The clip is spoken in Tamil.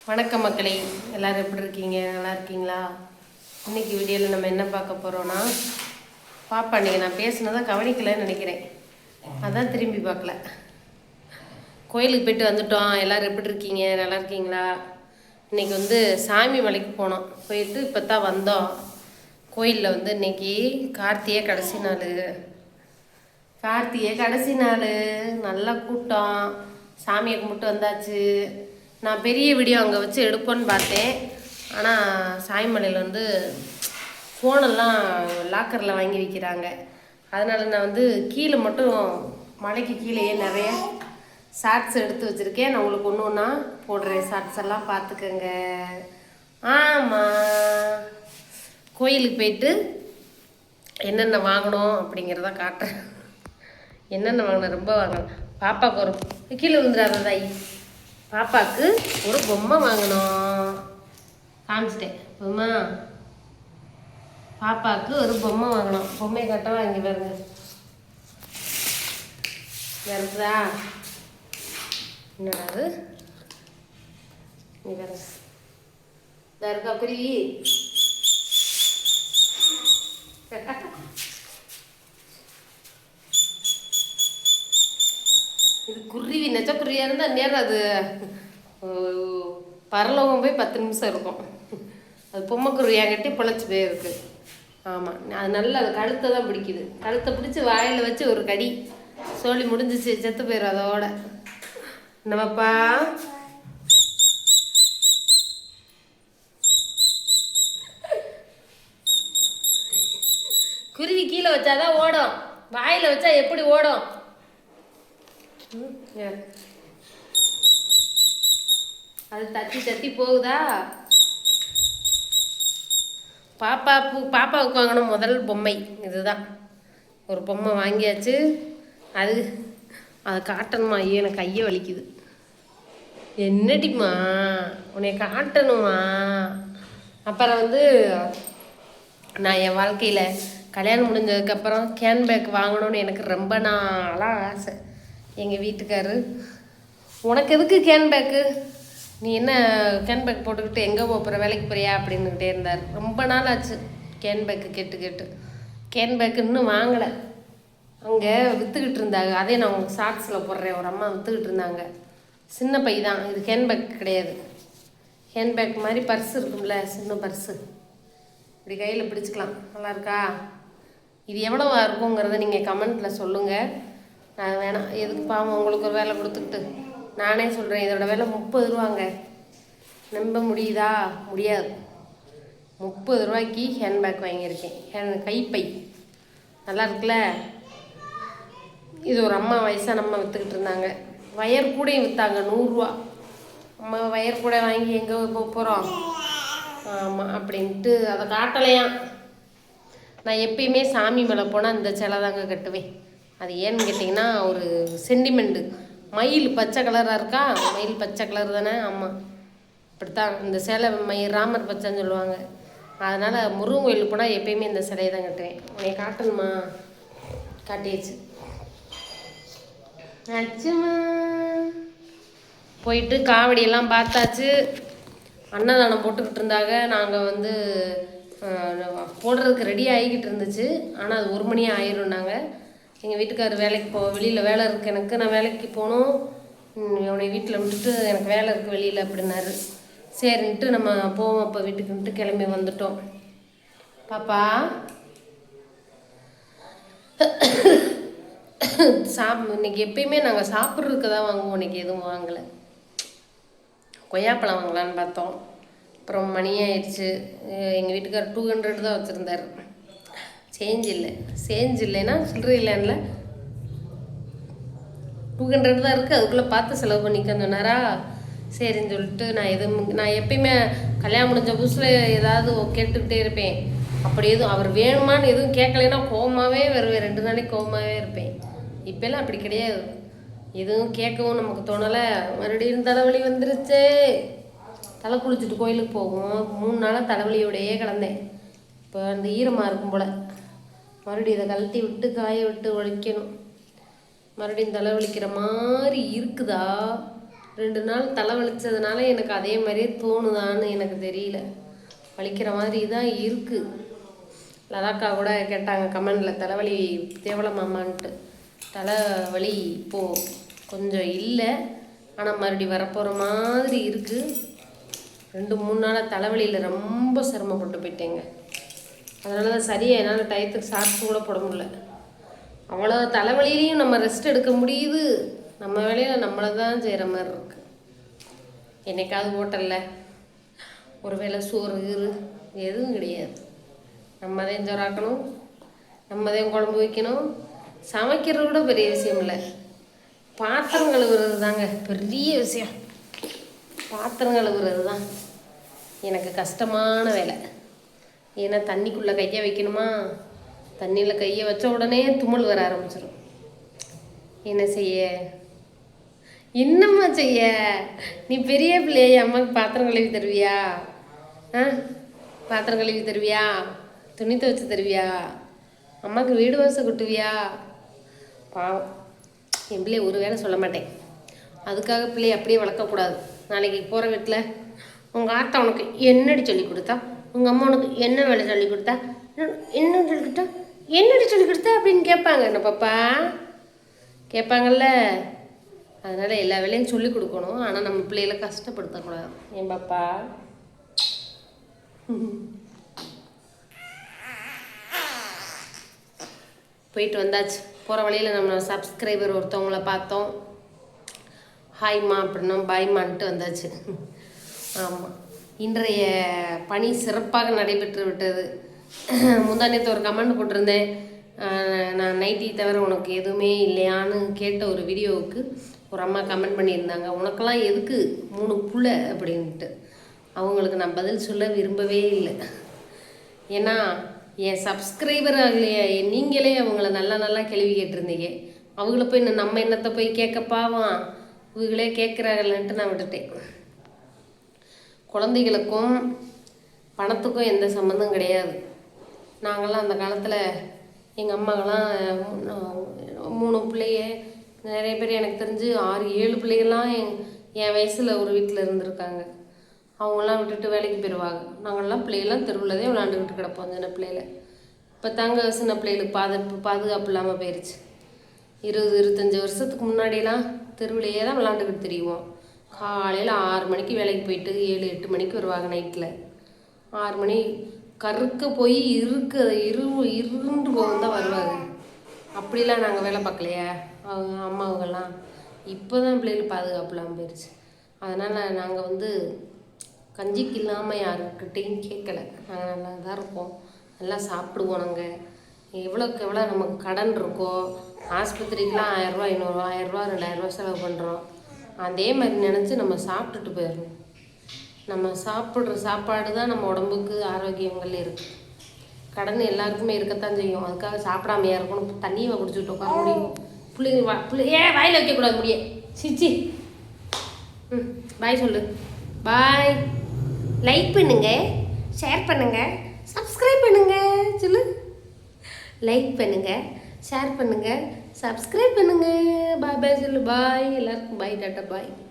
வணக்கம் மக்களே, எல்லோரும் எப்படி இருக்கீங்க? நல்லா இருக்கீங்களா? இன்றைக்கி வீடியோவில் நம்ம என்ன பார்க்க போகிறோன்னா, பாப்பா இன்றைக்கி நான் பேசுனதை கவனிக்கலைன்னு நினைக்கிறேன், அதான் திரும்பி பார்க்கல. கோயிலுக்கு போய்ட்டு வந்துட்டோம். எல்லோரும் எப்படி இருக்கீங்க? நல்லா இருக்கீங்களா? இன்றைக்கி சாமி மலைக்கு போனோம். போயிட்டு இப்போ தான் வந்தோம். கோயிலில் இன்றைக்கி கார்த்திகை கடைசி நாள் நல்ல கூட்டம். சாமியை கும்பிட்டு வந்தாச்சு. நான் பெரிய வீடியோ அங்கே வச்சு எடுப்போன்னு பார்த்தேன். ஆனால் சாய்மலையில் ஃபோனெல்லாம் லாக்கரில் வாங்கி வைக்கிறாங்க. அதனால் நான் கீழே மட்டும் மலைக்கு கீழேயே நிறைய ஷார்ட்ஸ் எடுத்து வச்சுருக்கேன். நான் உங்களுக்கு ஒன்று ஒன்றா போடுறேன். ஷார்ட்ஸ் எல்லாம் பார்த்துக்கங்க. ஆமாம், கோயிலுக்கு போயிட்டு என்னென்ன வாங்கணும் அப்படிங்கிறத காட்டுறேன். என்னென்ன வாங்கினேன், ரொம்ப வாங்கினேன். பாப்பாவுக்கு ஒரு கீழே விழுந்துடாத தாய், பாப்பாவுக்கு ஒரு பொம்மை வாங்கினோம். காமிச்சிட்டேன் பொம்மை. பாப்பாவுக்கு ஒரு பொம்மை வாங்கினோம். பொம்மையை கட்ட வாங்கி பாருங்க. வருதா? என்னடா அது? நீ பாருங்க, இதா இருக்கா குருவி. இது குருவி, நெச்சக்குருவியாக இருந்தால் நேரம் அது பரலோகம் போய் 10 நிமிஷம் இருக்கும். அது பொம்மை குருவியாக கட்டி பிழைச்சி போயிருக்கு. ஆமாம், அது நல்லா அது கழுத்தை தான் பிடிக்குது. கழுத்தை பிடிச்சி வாயில் வச்சு ஒரு கடி, சோழி முடிஞ்சிச்சு, செத்து போயிடும் அதோட. என்னவாப்பா? குருவி கீழே வச்சாதான் ஓடும், வாயில் வச்சா எப்படி ஓடும்? அது தத்தி தத்தி போகுதா? பாப்பாவுக்கு வாங்கணும் முதல் பொம்மை இதுதான். ஒரு பொம்மை வாங்கியாச்சு. அதை காட்டணுமா? ஐயோ, எனக்கு கையை வலிக்குது. என்னடிம்மா, உன்னை காட்டணுமா? அப்புறம் நான் என் வாழ்க்கையில் கல்யாணம் முடிஞ்சதுக்கப்புறம் கேன்பேக் வாங்கணும்னு எனக்கு ரொம்ப நாளாக ஆசை. எங்கள் வீட்டுக்காரு, உனக்கு எதுக்கு கேன்பேக்கு? நீ என்ன கேன்பேக் போட்டுக்கிட்டு எங்கே போகிற, வேலைக்கு போறியா அப்படின்னுக்கிட்டே இருந்தார். ரொம்ப நாள் ஆச்சு கேன்பேக்கு கேட்டு. கேன்பேக்கு இன்னும் வாங்கலை. அங்கே விற்றுக்கிட்டு இருந்தாங்க. அதே நான் உங்களுக்கு ஷார்ட்ஸில் போடுறேன். ஒரு அம்மா விற்றுக்கிட்டு இருந்தாங்க. சின்ன பை தான் இது, கேன்பேக் கிடையாது. ஹேண்ட்பேக் மாதிரி பர்ஸ் இருக்கும்ல, சின்ன பர்ஸு, இப்படி கையில் பிடிச்சிக்கலாம். நல்லா இருக்கா? இது எவ்வளோவா இருக்குங்கிறத நீங்கள் கமெண்ட்டில் சொல்லுங்கள். நான் வேணாம், எதுக்கு பாவம் உங்களுக்கு ஒரு வேலை கொடுத்துக்கிட்டு. நானே சொல்கிறேன், இதோட விலை 30 ரூபாங்க. நம்ப முடியுதா? முடியாது. 30 ரூபாய்க்கு ஹேண்ட்பேக் வாங்கியிருக்கேன். கைப்பை நல்லா இருக்குல்ல. இது ஒரு அம்மா, வயசான அம்மா விற்றுக்கிட்டு இருந்தாங்க. வயர் கூடையும் விற்றாங்க, 100 ரூபா. அம்மா வயர் கூடை வாங்கி எங்கே போகிறோம்? ஆமாம் அப்படின்ட்டு அதை காட்டலையாம். நான் எப்பயுமே சாமி மேலே போனால் இந்த சிலை தாங்க கட்டுவேன். அது ஏன்னு கேட்டிங்கன்னா, ஒரு சென்டிமெண்ட்டு. மயில் பச்சை கலராக இருக்கா? மயில் பச்சை கலர் தானே? ஆமாம், இப்படித்தான் இந்த சிலை. ராமர் பச்சைன்னு சொல்லுவாங்க. அதனால் முருகன் கோயிலுக்கு போனால் எப்பயுமே இந்த சிலையை தான் கட்டுவேன். உன்னை காட்டணுமா? காட்டியாச்சு. ஆச்சுமா. போயிட்டு காவடியெல்லாம் பார்த்தாச்சு. அன்னதானம் போட்டுக்கிட்டு இருந்தாங்க. நாங்கள் போடுறதுக்கு ரெடி ஆகிக்கிட்டு இருந்துச்சு. ஆனால் அது 1 மணி ஆயிரும்னாங்க. எங்கள் வீட்டுக்காரர் வேலைக்கு வெளியில் வேலை இருக்குது எனக்கு, நான் வேலைக்கு போகணும், என்னுடைய வீட்டில் விட்டுட்டு எனக்கு வேலை இருக்குது வெளியில் அப்படின்னாரு. சரின்ட்டு நம்ம போவோம் அப்போ வீட்டுக்குன்ட்டு கிளம்பி வந்துட்டோம். பாப்பா இன்னைக்கு எப்பயுமே நாங்கள் சாப்பிட்றதுக்கு தான் வாங்குவோம். இன்னைக்கு எதுவும் வாங்கலை. கொய்யாப்பழம் வாங்கலான்னு பார்த்தோம். அப்புறம் மணி ஆயிடுச்சு. எங்கள் வீட்டுக்காரர் 200 தான் வச்சுருந்தார். சேஞ்ச் இல்லைன்னா சில்லறை இல்லைன்ல, 200 தான் இருக்குது. அதுக்குள்ளே பார்த்து செலவு பண்ணிக்கன்னு சொன்னாரா. சரின்னு சொல்லிட்டு நான் எப்பயுமே கல்யாணம் முடிஞ்ச புதுசில் ஏதாவது கேட்டுக்கிட்டே இருப்பேன். அப்படி எதுவும் அவர் வேணுமான்னு எதுவும் கேட்கலைன்னா கோவமாகவே வருவேன். 2 நாளைக்கு கோவமாகவே இருப்பேன். இப்போல்லாம் அப்படி கிடையாது. எதுவும் கேட்கவும் நமக்கு தோணலை. மறுபடியும் தலைவலி வந்துருச்சு. தலை குளிச்சுட்டு கோயிலுக்கு போவோம். 3 நாளாக தலைவலியோடையே கிடந்தேன். இப்போ அந்த ஈரமாக இருக்கும் போல். மறுபடியும் இதை கழட்டி விட்டு காய விட்டு ஒழிக்கணும். மறுபடியும் தலைவலிக்கிற மாதிரி இருக்குதா? 2 நாள் தலை வலிச்சதுனால எனக்கு அதே மாதிரியே தோணுதான்னு எனக்கு தெரியல. வலிக்கிற மாதிரி தான் இருக்குது. லதாக்கா கூட கேட்டாங்க கமெண்டில், தலைவலி தேவலமாமான்ட்டு. தலைவலி இப்போது கொஞ்சம் இல்லை, ஆனால் மறுபடியும் வரப்போகிற மாதிரி இருக்குது. 2-3 நாளாக தலைவலியில் ரொம்ப சிரமப்பட்டு போயிட்டேங்க. அதனால தான் சரியாக என்னால் டயத்துக்கு சாப்பிட்டு கூட போட முடியல. அவ்வளோ தலைவலியிலையும் நம்ம ரெஸ்ட் எடுக்க முடியுது. நம்ம வேலையில் நம்மளை தான் செய்கிற மாதிரி இருக்குது. என்னைக்காவது ஹோட்டலில் ஒரு வேளை சோறு எதுவும் கிடையாது. நம்ம தான் சோறாக்கணும், நம்ம தான் குழம்பு வைக்கணும். சமைக்கிறது கூட பெரிய விஷயம் இல்லை, பாத்திரம் கழுவுறது தாங்க பெரிய விஷயம். பாத்திரம் கழுவுறது தான் எனக்கு கஷ்டமான வேலை. ஏன்னா தண்ணிக்குள்ளே கையை வைக்கணுமா, தண்ணியில் கையை வச்ச உடனே தும்மல் வர ஆரம்பிச்சிடும். என்ன செய்ய, என்னம்மா செய்ய? நீ பெரிய பிள்ளைய அம்மாவுக்கு பாத்திரம் கழுவி தருவியா? பாத்திரம் கழுவி தருவியா? துணி துவைச்சி தருவியா? அம்மாவுக்கு வீடு வாசல் கொட்டுவியா? பாவம், என் பிள்ளைய ஒரு வேளை சொல்ல மாட்டேன். அதுக்காக பிள்ளைய அப்படியே வளர்க்கக்கூடாது. நாளைக்கு போகிற வீட்டில் உங்கள் ஆத்தா உனக்கு என்னடி சொல்லி கொடுத்தா, உங்கள் அம்மா உனக்கு என்ன வேலை சொல்லி கொடுத்தா, என்ன சொல்லி கொடுத்தா, என்னடி சொல்லி கொடுத்தா அப்படின்னு கேட்பாங்க. என்ன பாப்பா கேட்பாங்கல்ல. அதனால் எல்லா வேலையும் சொல்லி கொடுக்கணும். ஆனால் நம்ம பிள்ளைகளை கஷ்டப்படுத்தக்கூடாது. ஏன் பாப்பா? போயிட்டு வந்தாச்சு. போகிற வழியில் நம்ம சப்ஸ்கிரைபர் ஒருத்தவங்கள பார்த்தோம். ஹாய்மா அப்படின்னா பாய்மான்ட்டு வந்தாச்சு. ஆமாம், இன்றைய பணி சிறப்பாக நடைபெற்று விட்டது. முந்தானேத்து ஒரு கமெண்ட் போட்டிருந்தேன், நான் நைட்டி தவிர உனக்கு எதுவுமே இல்லையான்னு கேட்ட ஒரு வீடியோவுக்கு ஒரு அம்மா கமெண்ட் பண்ணியிருந்தாங்க, உனக்கெல்லாம் எதுக்கு 3 புள்ள அப்படின்ட்டு. அவங்களுக்கு நான் பதில் சொல்ல விரும்பவே இல்லை. ஏன்னா என் சப்ஸ்கிரைபர் ஆகலையா, நீங்களே அவங்கள நல்லா கேள்வி கேட்டிருந்தீங்க. அவங்கள போய் நம்ம என்னத்தை போய் கேட்கப்பாவான், இவங்களே கேட்குறாங்கன்ட்டு நான் விட்டுட்டேன். குழந்தைகளுக்கும் பணத்துக்கும் எந்த சம்மந்தம் கிடையாது. நாங்கள்லாம் அந்த காலத்தில் எங்கள் அம்மாக்கெல்லாம் 3 பிள்ளைய, நிறைய பேர் எனக்கு தெரிஞ்சு 6-7 பிள்ளைகள்லாம் என் வயசில் ஒரு வீட்டில் இருந்திருக்காங்க. அவங்களாம் விட்டுட்டு வேலைக்கு போயிடுவாங்க. நாங்கள்லாம் பிள்ளைகள்லாம் தெருவில்தே விளாண்டுக்கிட்டு கிடப்போம் சின்ன பிள்ளையில. இப்போ தாங்க சின்ன பிள்ளைகளுக்கு பாதுகாப்பு இல்லாமல் போயிடுச்சு. 20-25 வருஷத்துக்கு முன்னாடியெல்லாம் தெருவிலையே தான் விளாண்டுக்கிட்டு தெரியுவோம். காலையில் 6 மணிக்கு வேலைக்கு போயிட்டு 7-8 மணிக்கு வருவாங்க. நைட்டில் 6 மணி கருக்க போய் இருந்து போகும் தான் வருவாங்க. அப்படிலாம் நாங்கள் வேலை பார்க்கலையா அவங்க அம்மாவுங்கெல்லாம். இப்போ தான் பிள்ளைகளுக்கு பாதுகாப்பு இல்லாமல் போயிடுச்சு. அதனால் நாங்கள் கஞ்சிக்கு இல்லாமல் யாருக்கிட்டையும் கேட்கலை. நாங்கள் நல்லா தான் இருப்போம், நல்லா சாப்பிடுவோம். நாங்கள் எவ்வளோக்கு எவ்வளோ நமக்கு கடன் இருக்கோ, ஆஸ்பத்திரிக்கெலாம் 1000 ரூபா 500 ரூபா 1000 ரூபா 2000 ரூபா செலவு பண்ணுறோம். அதே மாதிரி நினச்சி நம்ம சாப்பிட்டுட்டு போயிடணும். நம்ம சாப்பிட்ற சாப்பாடு தான் நம்ம உடம்புக்கு ஆரோக்கியங்கள் இருக்குது. கடன் எல்லாருக்குமே இருக்கத்தான் செய்யும். அதுக்காக சாப்பிடாமையா இருக்கணும், தண்ணியை குடிச்சுட்டு உட்கார முடியும். பிள்ளைங்க வாயில் வைக்கக்கூடாது முடிய. சிச்சி பாய் சொல்லு. பாய். லைக் பண்ணுங்க, ஷேர் பண்ணுங்க, சப்ஸ்கிரைப் பண்ணுங்க. சொல்லு. லைக் பண்ணுங்க, ஷேர் பண்ணுங்க, சப்ஸ்கிரைப் பண்ணுங்க. பாய் பாய் சொல்லு. பாய் எல்லாருக்கும் பாய், டாட்டா பாய்.